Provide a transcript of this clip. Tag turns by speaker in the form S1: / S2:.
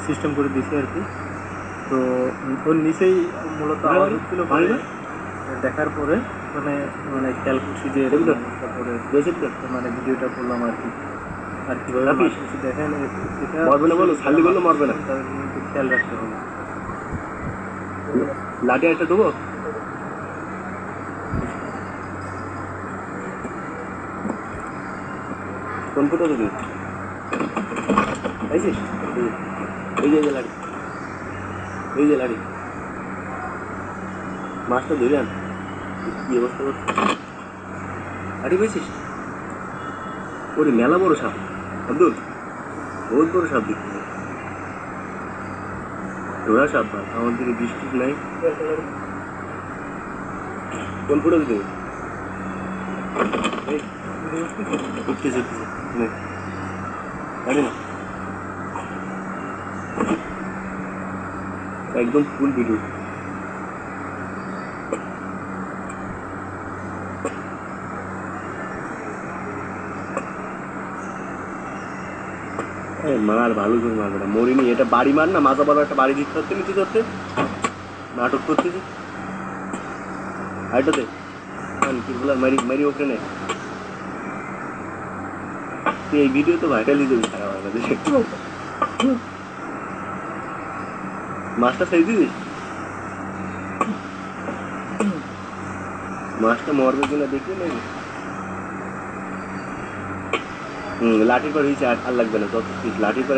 S1: System করে দিয়েছি আর কি। তো ওর নিচেই মূলত আওয়াজ হচ্ছিল, দেখার পরে মানে মানে খেয়াল করছি যে তারপরে মানে ভিডিওটা করলাম আর কি। আর কীভাবে মারতেছি দেখেন, এটা
S2: মরবে না বলো, ছাড়লি বললো মরবে না,
S1: তাদের কিন্তু খেয়াল রাখতে হবে।
S2: লাঠি একটা দেবো, কোন ফুটো তুমি পাইছিস? এই যে লাড়ি, এই যে লাড়ি, মাছটা ধরে আন। কি অবস্থা করছে, লাড়ি পাইছিস? ওরে মেলা বড় সাপ আব্দুল, বহুত বড় সাপ দেখতে, ধরা সাপ। ভাই আমার দিকে বৃষ্টি নাই। কোন ফুটো দিতে একদম ফুল ভিডিও। মার ভালো করে মারবে না, মরিনি। এটা বাড়ি মার না, মাথা বড় একটা বাড়ি দিতে হচ্ছে, নিতে হচ্ছে, নাটক করতেছি। আইটাতে মারি মারি ওকে নে। তুই এই ভিডিও তো ভাইরালই দেবি সারা বাংলাদেশে। মাছটা ছেড়ে দিস, মাছটা মরবে কিনা দেখি নাকি। লাঠির পর হয়েছে, আর লাগবে না, যত লাঠির পর